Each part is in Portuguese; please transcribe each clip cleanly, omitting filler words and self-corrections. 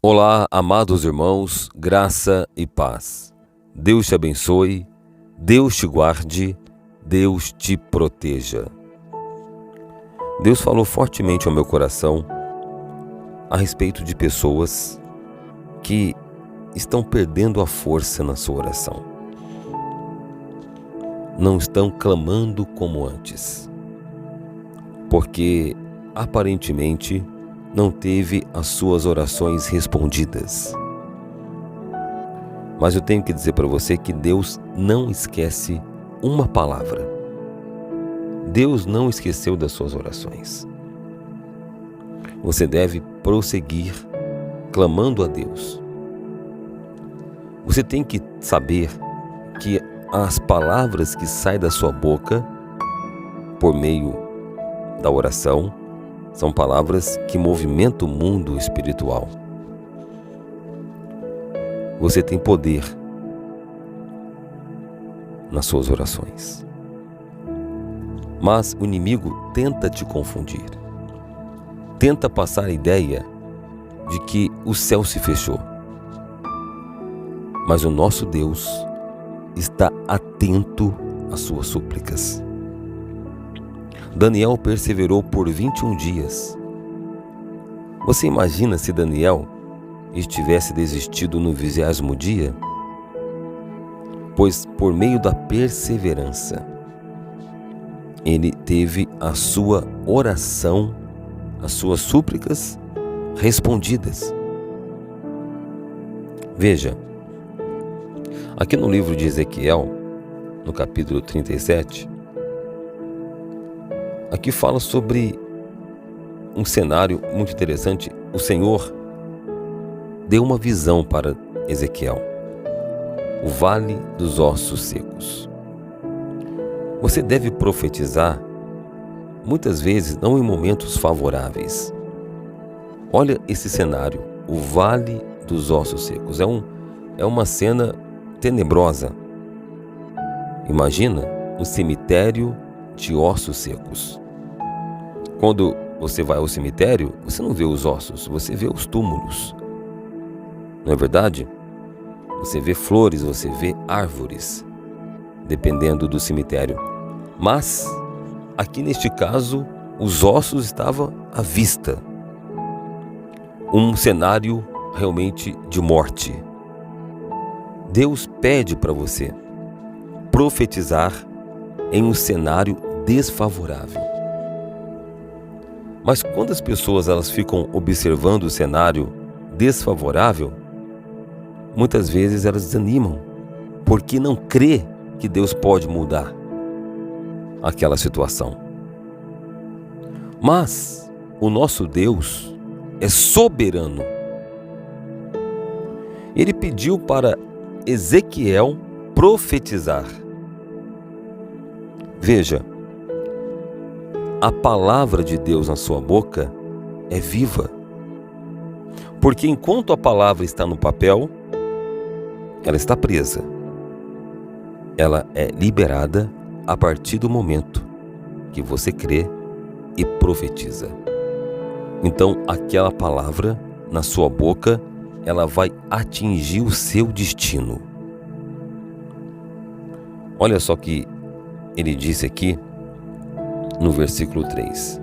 Olá, amados irmãos, graça e paz. Deus te abençoe, Deus te guarde, Deus te proteja. Deus falou fortemente ao meu coração a respeito de pessoas que estão perdendo a força na sua oração. Não estão clamando como antes, porque aparentemente não teve as suas orações respondidas. Mas eu tenho que dizer para você que Deus não esquece uma palavra. Deus não esqueceu das suas orações. Você deve prosseguir clamando a Deus. Você tem que saber que as palavras que saem da sua boca por meio da oração são palavras que movimentam o mundo espiritual. Você tem poder nas suas orações. Mas o inimigo tenta te confundir. Tenta passar a ideia de que o céu se fechou. Mas o nosso Deus está atento às suas súplicas. Daniel perseverou por 21 dias. Você imagina se Daniel estivesse desistido no 20º dia? Pois por meio da perseverança, ele teve a sua oração, as suas súplicas respondidas. Veja, aqui no livro de Ezequiel, no capítulo 37, aqui fala sobre um cenário muito interessante. O Senhor deu uma visão para Ezequiel, o vale dos ossos secos. Você deve profetizar, muitas vezes não em momentos favoráveis. Olha esse cenário, o vale dos ossos secos. É uma cena tenebrosa. Imagina um cemitério de ossos secos. Quando você vai ao cemitério, você não vê os ossos, você vê os túmulos. Não é verdade? Você vê flores, você vê árvores, dependendo do cemitério. Mas, aqui neste caso, os ossos estavam à vista. Um cenário realmente de morte. Deus pede para você profetizar em um cenário desfavorável. Mas quando as pessoas elas ficam observando o cenário desfavorável, muitas vezes elas desanimam, porque não crê que Deus pode mudar aquela situação. Mas o nosso Deus é soberano. Ele pediu para Ezequiel profetizar. Veja, a palavra de Deus na sua boca é viva. Porque enquanto a palavra está no papel, ela está presa. Ela é liberada a partir do momento que você crê e profetiza. Então, aquela palavra na sua boca, ela vai atingir o seu destino. Olha só que ele disse aqui no versículo 3.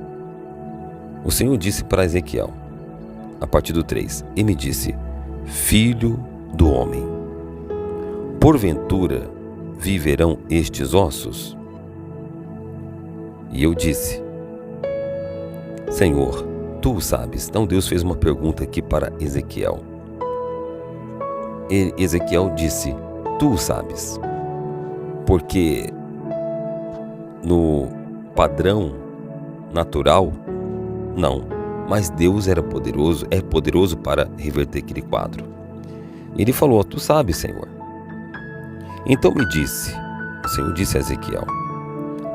O Senhor disse para Ezequiel, a partir do 3, e me disse: Filho do homem, porventura viverão estes ossos? E eu disse: Senhor, tu o sabes. Então Deus fez uma pergunta aqui para Ezequiel. E Ezequiel disse: Tu o sabes. Porque no padrão natural, não. Mas Deus é poderoso para reverter aquele quadro. E ele falou: Tu sabes, Senhor. Então o Senhor disse a Ezequiel: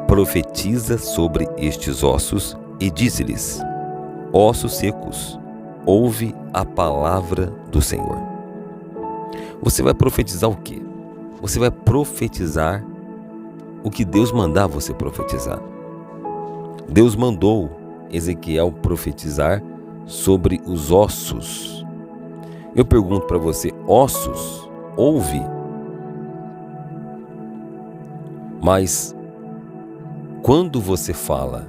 Profetiza sobre estes ossos e disse-lhes: Ossos secos, ouve a palavra do Senhor. Você vai profetizar o quê? Você vai profetizar o que Deus mandar você profetizar. Deus mandou Ezequiel profetizar sobre os ossos. Eu pergunto para você, ossos, ouve? Mas quando você fala,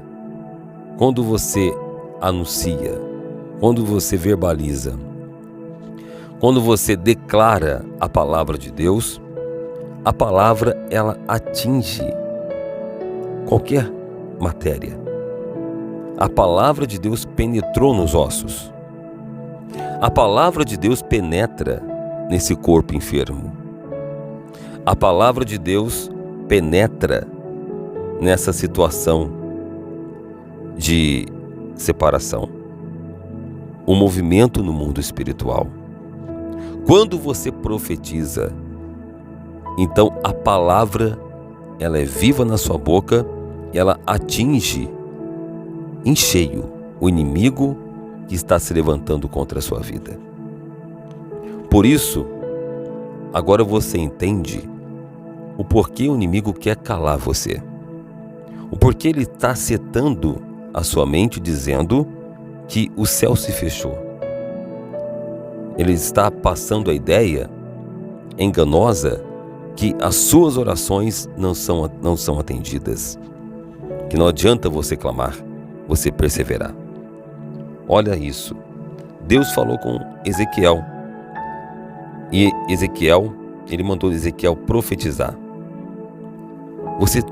quando você anuncia, quando você verbaliza, quando você declara a palavra de Deus, a palavra ela atinge qualquer matéria. A palavra de Deus penetrou nos ossos. A palavra de Deus penetra nesse corpo enfermo. A palavra de Deus penetra nessa situação de separação. O movimento no mundo espiritual. Quando você profetiza, então a palavra ela é viva na sua boca, ela atinge em cheio o inimigo que está se levantando contra a sua vida. Por isso, agora você entende o porquê o inimigo quer calar você. O porquê ele está setando a sua mente dizendo que o céu se fechou. Ele está passando a ideia enganosa que as suas orações não são atendidas. Que não adianta você clamar, você perseverar. Olha isso. Deus falou com Ezequiel. E Ezequiel, ele mandou Ezequiel profetizar. Você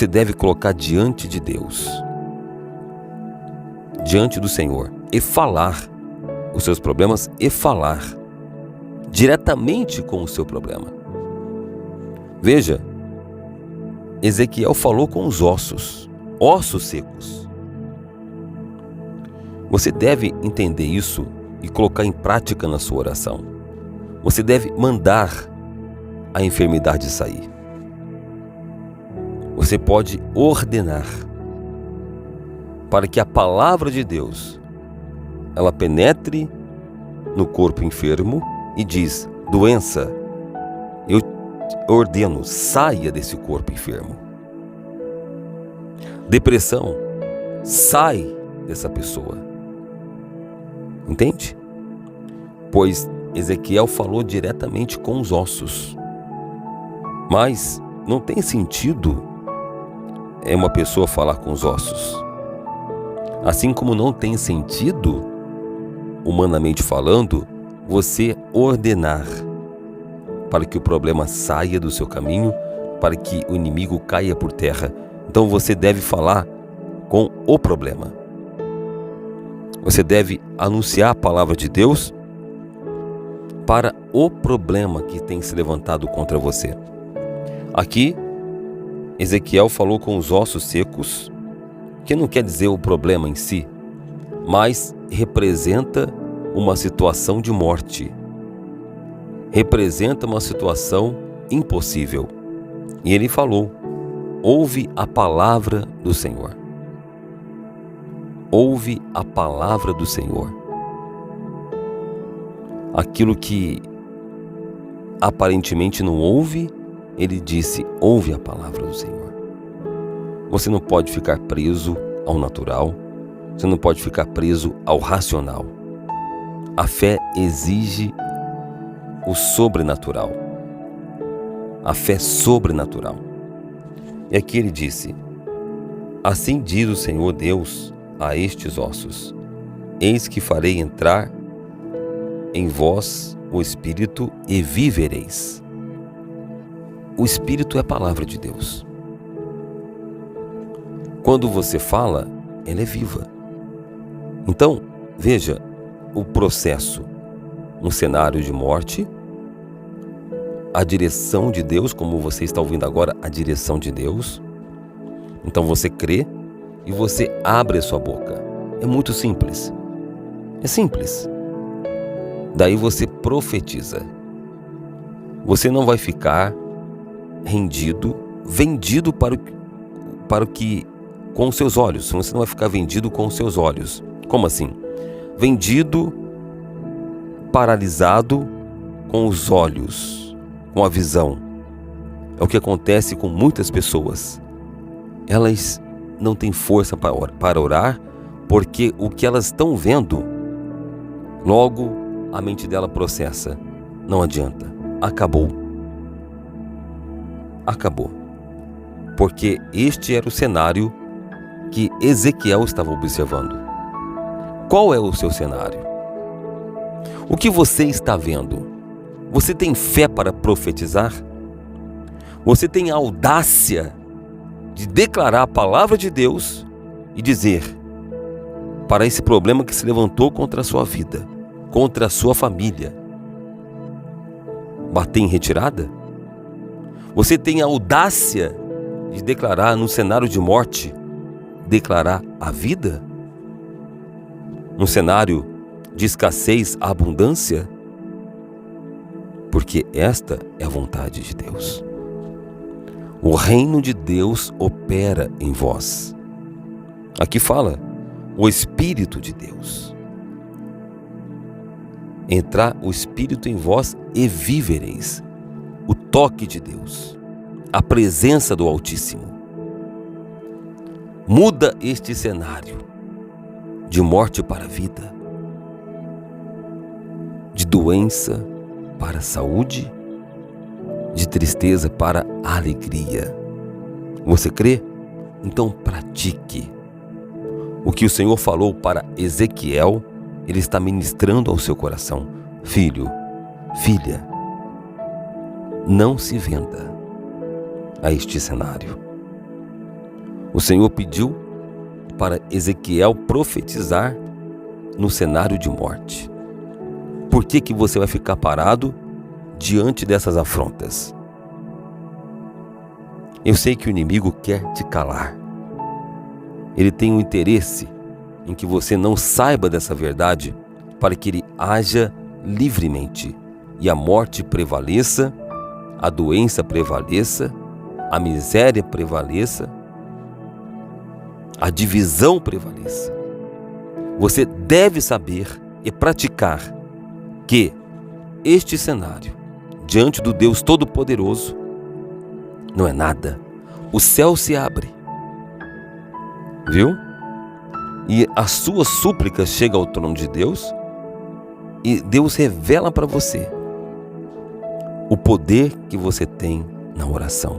deve colocar diante de Deus, diante do Senhor, e falar os seus problemas e falar diretamente com o seu problema. Veja, Ezequiel falou com os ossos secos. Você deve entender isso e colocar em prática na sua oração. Você deve mandar a enfermidade sair. Você pode ordenar para que a palavra de Deus ela penetre no corpo enfermo e diz: doença, eu ordeno, saia desse corpo enfermo. Depressão, sai dessa pessoa. Entende? Pois Ezequiel falou diretamente com os ossos. Mas não tem sentido uma pessoa falar com os ossos. Assim como não tem sentido, humanamente falando, você ordenar para que o problema saia do seu caminho, para que o inimigo caia por terra. Então você deve falar com o problema. Você deve anunciar a palavra de Deus para o problema que tem se levantado contra você. Aqui, Ezequiel falou com os ossos secos, que não quer dizer o problema em si, mas representa uma situação de morte. Representa uma situação impossível. E ele falou: ouve a palavra do Senhor. Ouve a palavra do Senhor. Aquilo que aparentemente não ouve, ele disse: ouve a palavra do Senhor. Você não pode ficar preso ao natural, você não pode ficar preso ao racional. A fé exige o sobrenatural. A fé sobrenatural. E aqui ele disse: assim diz o Senhor Deus a estes ossos: eis que farei entrar em vós o Espírito e vivereis. O Espírito é a palavra de Deus. Quando você fala, ela é viva. Então, veja o processo. Um cenário de morte, a direção de Deus, como você está ouvindo agora, a direção de Deus. Então você crê e você abre a sua boca. É muito simples. É simples. Daí você profetiza. Você não vai ficar rendido, vendido para o que com os seus olhos. Você não vai ficar vendido com os seus olhos. Como assim? Vendido, paralisado com os olhos, com a visão. É o que acontece com muitas pessoas. Elas não têm força para orar, porque o que elas estão vendo Logo, a mente dela processa: não adianta, acabou. Acabou. Porque este era o cenário que Ezequiel estava observando. Qual é o seu cenário? O que você está vendo? Você tem fé para profetizar? Você tem a audácia de declarar a palavra de Deus e dizer para esse problema que se levantou contra a sua vida, contra a sua família, bater em retirada? Você tem a audácia de declarar no cenário de morte, declarar a vida? No cenário de escassez, a abundância? Porque esta é a vontade de Deus. O reino de Deus opera em vós. Aqui fala o Espírito de Deus. Entrar o Espírito em vós e vivereis. O toque de Deus, a presença do Altíssimo. Muda este cenário de morte para a vida, de doença para a saúde, de tristeza para a alegria. Você crê? Então pratique. O que o Senhor falou para Ezequiel, Ele está ministrando ao seu coração. Filho, filha, não se venda a este cenário. O Senhor pediu para Ezequiel profetizar no cenário de morte. Por que você vai ficar parado diante dessas afrontas? Eu sei que o inimigo quer te calar. Ele tem um interesse em que você não saiba dessa verdade para que ele haja livremente e a morte prevaleça, a doença prevaleça, a miséria prevaleça, a divisão prevaleça. Você deve saber e praticar que este cenário, diante do Deus Todo-Poderoso, não é nada. O céu se abre, viu? E as suas súplicas chegam ao trono de Deus e Deus revela para você o poder que você tem na oração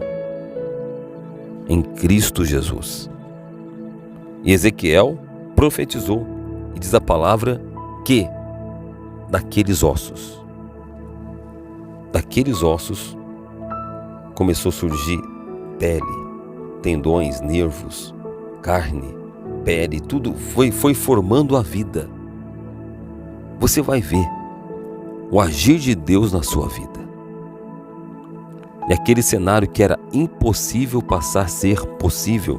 em Cristo Jesus. E Ezequiel profetizou e diz a palavra que daqueles ossos começou a surgir pele, tendões, nervos, carne, pele, tudo foi formando a vida. Você vai ver o agir de Deus na sua vida. E aquele cenário que era impossível passar a ser possível.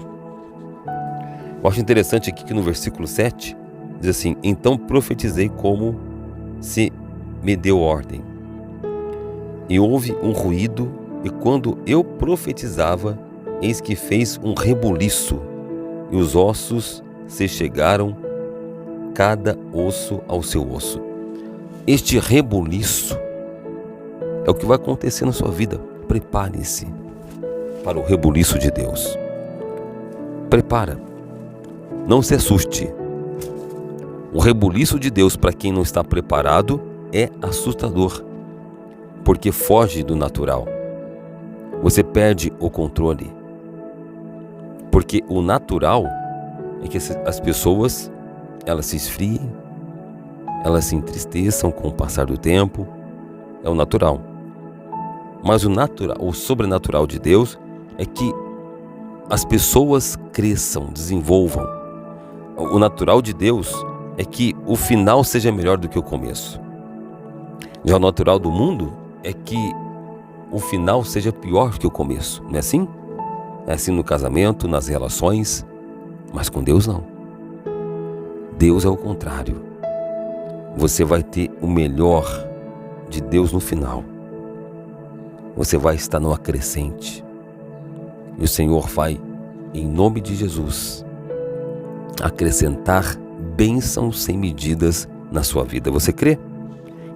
Eu acho interessante aqui que no versículo 7 diz assim: então profetizei como se me deu ordem. E houve um ruído, e quando eu profetizava, eis que fez um rebuliço, e os ossos se chegaram, cada osso ao seu osso. Este rebuliço é o que vai acontecer na sua vida. Prepare-se para o rebuliço de Deus. Prepara. Não se assuste. O rebuliço de Deus, para quem não está preparado, é assustador, porque foge do natural. Você perde o controle. Porque o natural é que as pessoas, elas se esfriem, elas se entristeçam com o passar do tempo. É o natural. Mas o sobrenatural de Deus é que as pessoas cresçam, desenvolvam. O natural de Deus é que o final seja melhor do que o começo. Já o natural do mundo é que o final seja pior que o começo. Não é assim? É assim no casamento, nas relações, mas com Deus não. Deus é o contrário. Você vai ter o melhor de Deus no final. Você vai estar no acrescente. E o Senhor vai, em nome de Jesus, acrescentar bênçãos sem medidas na sua vida. Você crê?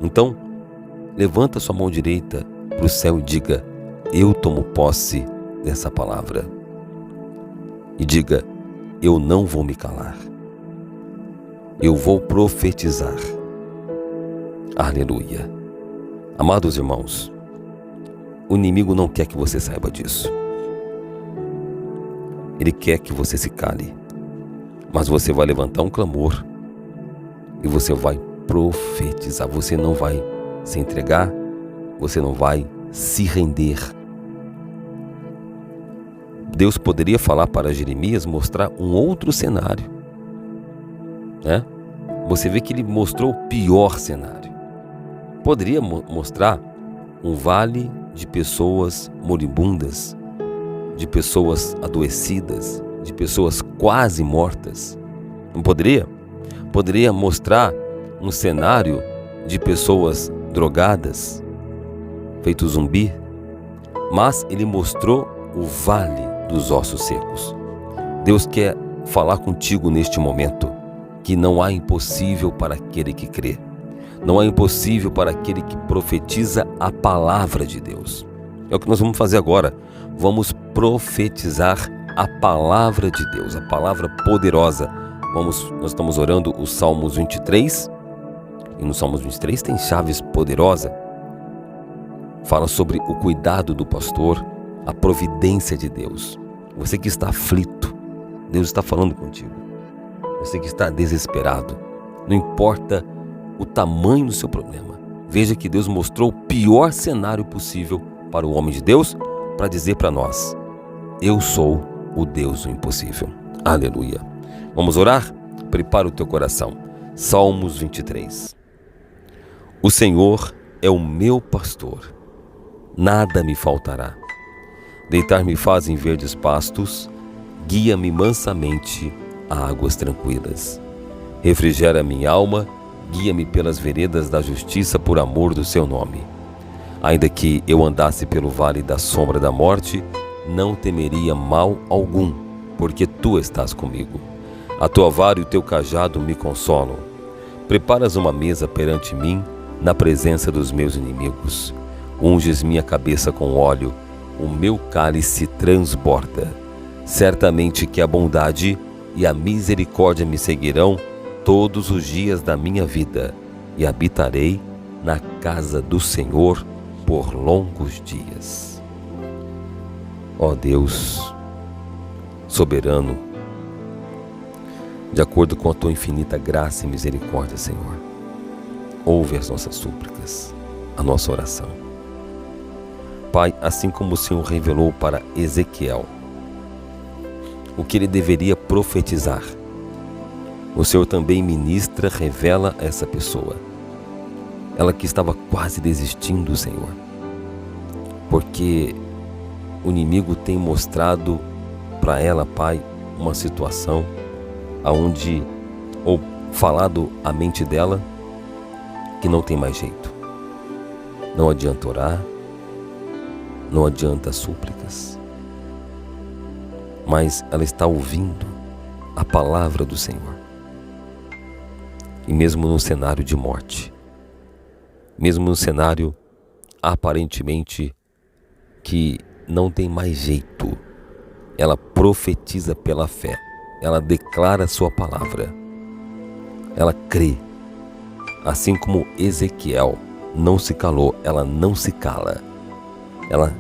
Então, levanta sua mão direita para o céu e diga: eu tomo posse dessa palavra. E diga: eu não vou me calar. Eu vou profetizar. Aleluia. Amados irmãos, o inimigo não quer que você saiba disso. Ele quer que você se cale. Mas você vai levantar um clamor e você vai profetizar. Você não vai se entregar, você não vai se render. Deus poderia falar para Jeremias, mostrar um outro cenário, né? Você vê que ele mostrou o pior cenário. Poderia mostrar um vale de pessoas moribundas, de pessoas adoecidas, de pessoas quase mortas. Não poderia? Poderia mostrar um cenário de pessoas drogadas, feito zumbi, mas ele mostrou o vale dos ossos secos. Deus quer falar contigo neste momento que não há impossível para aquele que crê. Não há impossível para aquele que profetiza a palavra de Deus. É o que nós vamos fazer agora. Vamos profetizar a palavra de Deus, a palavra poderosa. Nós estamos orando os Salmos 23, e no Salmos 23 tem chaves poderosas. Fala sobre o cuidado do pastor, a providência de Deus. Você que está aflito, Deus está falando contigo. Você que está desesperado, não importa o tamanho do seu problema. Veja que Deus mostrou o pior cenário possível para o homem de Deus, para dizer para nós: eu sou o Deus do impossível. Aleluia. Vamos orar? Prepara o teu coração. Salmos 23. O Senhor é o meu pastor, nada me faltará. Deitar-me faz em verdes pastos, guia-me mansamente a águas tranquilas. Refrigera minha alma, guia-me pelas veredas da justiça por amor do seu nome. Ainda que eu andasse pelo vale da sombra da morte, não temeria mal algum, porque tu estás comigo. A tua vara e o teu cajado me consolam. Preparas uma mesa perante mim, na presença dos meus inimigos. Unges minha cabeça com óleo, o meu cálice transborda. Certamente que a bondade e a misericórdia me seguirão todos os dias da minha vida, e habitarei na casa do Senhor por longos dias. Ó Deus, soberano, de acordo com a tua infinita graça e misericórdia, Senhor, ouve as nossas súplicas, a nossa oração. Pai, assim como o Senhor revelou para Ezequiel o que ele deveria profetizar, o Senhor também ministra, revela a essa pessoa. Ela que estava quase desistindo, Senhor, porque o inimigo tem mostrado para ela, Pai, uma situação aonde, ou falado à mente dela, que não tem mais jeito. Não adianta orar, não adianta súplicas, mas ela está ouvindo a palavra do Senhor. E mesmo no cenário de morte, mesmo no cenário aparentemente que não tem mais jeito, ela profetiza pela fé, ela declara a sua palavra, ela crê. Assim como Ezequiel não se calou, ela não se cala. Ela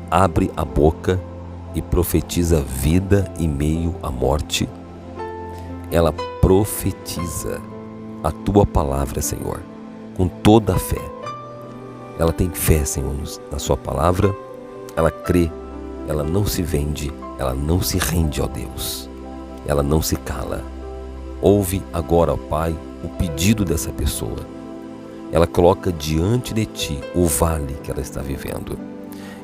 abre a boca e profetiza vida em meio à morte. Ela profetiza a tua palavra, Senhor, com toda a fé. Ela tem fé, Senhor, na sua palavra. Ela crê, ela não se vende, ela não se rende, ó Deus. Ela não se cala. Ouve agora, ó Pai, o pedido dessa pessoa. Ela coloca diante de ti o vale que ela está vivendo.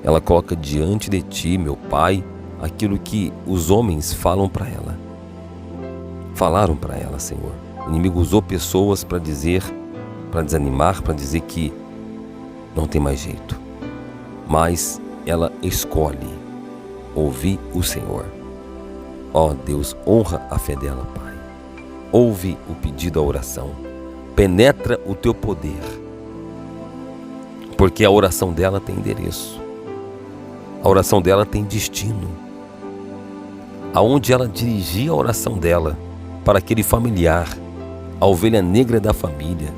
Ela coloca diante de ti, meu Pai, aquilo que os homens falam para ela. Falaram para ela, Senhor. O inimigo usou pessoas para dizer, para desanimar, para dizer que não tem mais jeito. Mas ela escolhe ouvir o Senhor. Ó Deus, honra a fé dela, Pai. Ouve o pedido, a oração. Penetra o teu poder. Porque a oração dela tem endereço. A oração dela tem destino. Aonde ela dirigia a oração dela para aquele familiar, a ovelha negra da família,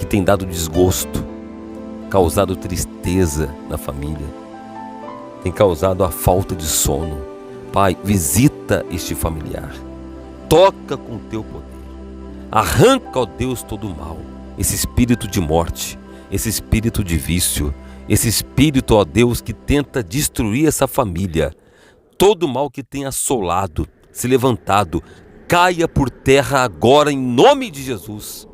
que tem dado desgosto, causado tristeza na família, tem causado a falta de sono. Pai, visita este familiar, toca com o teu poder, arranca, ó Deus, todo o mal, esse espírito de morte, esse espírito de vício, esse espírito, ó Deus, que tenta destruir essa família. Todo o mal que tem assolado, se levantado, caia por terra agora em nome de Jesus.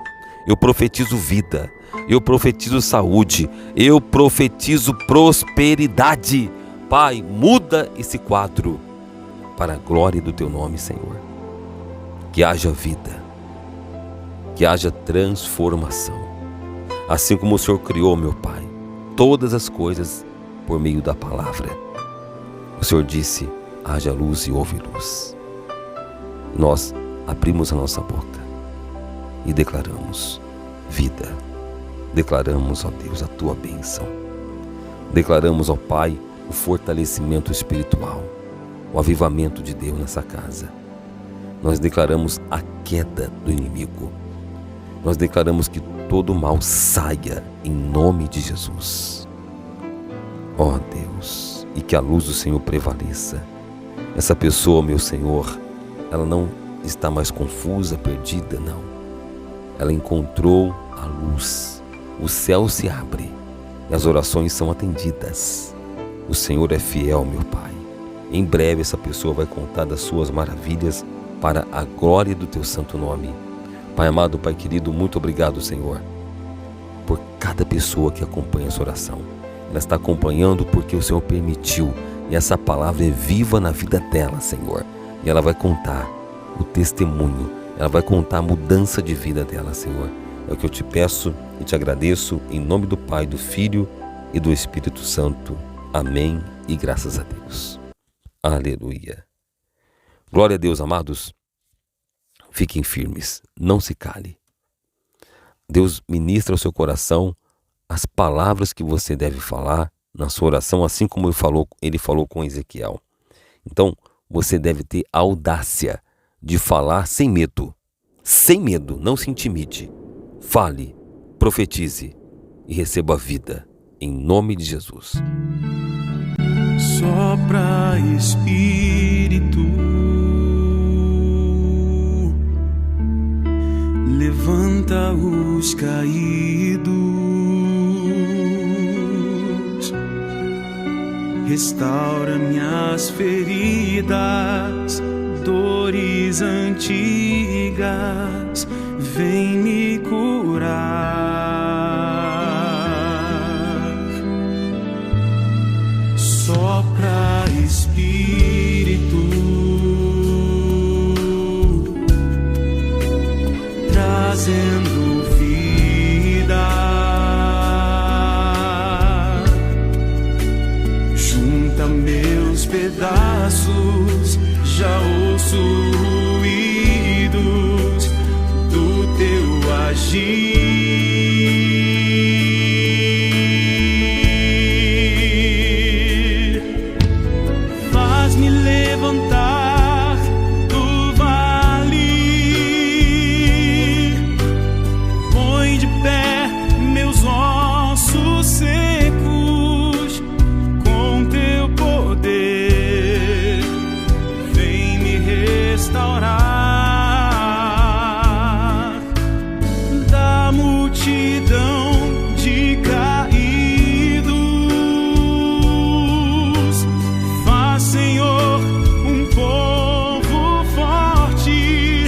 Eu profetizo vida, eu profetizo saúde, eu profetizo prosperidade. Pai, muda esse quadro para a glória do teu nome, Senhor. Que haja vida, que haja transformação. Assim como o Senhor criou, meu Pai, todas as coisas por meio da palavra. O Senhor disse: haja luz e houve luz. Nós abrimos a nossa boca e declaramos vida. Declaramos, ó Deus, a tua bênção. Declaramos, ó Pai, o fortalecimento espiritual, o avivamento de Deus nessa casa. Nós declaramos a queda do inimigo. Nós declaramos que todo mal saia em nome de Jesus. Ó Deus, e que a luz do Senhor prevaleça. Essa pessoa, meu Senhor, ela não está mais confusa, perdida, não. Ela encontrou a luz. O céu se abre e as orações são atendidas. O Senhor é fiel, meu Pai. Em breve essa pessoa vai contar das suas maravilhas para a glória do teu santo nome. Pai amado, Pai querido, muito obrigado, Senhor, por cada pessoa que acompanha essa oração. Ela está acompanhando porque o Senhor permitiu, e essa palavra é viva na vida dela, Senhor. E ela vai contar o testemunho, ela vai contar a mudança de vida dela, Senhor. É o que eu te peço e te agradeço em nome do Pai, do Filho e do Espírito Santo. Amém e graças a Deus. Aleluia. Glória a Deus, amados. Fiquem firmes, não se cale. Deus ministra ao seu coração as palavras que você deve falar na sua oração, assim como ele falou com Ezequiel. Então, você deve ter a audácia de falar sem medo. Sem medo, não se intimide. Fale, profetize e receba a vida, em nome de Jesus. Sopra, Espírito, levanta os caídos, restaura minhas feridas, dores antigas, vem me curar. Sopra, Espírito, trazendo vida, junta meus pedaços, já ouço ruídos do teu agir. Faz-me levantar do vale, põe de pé meus ossos secos, com teu poder vem me restaurar. Da multidão de caídos, faz, Senhor, um povo forte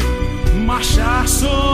marchar sobre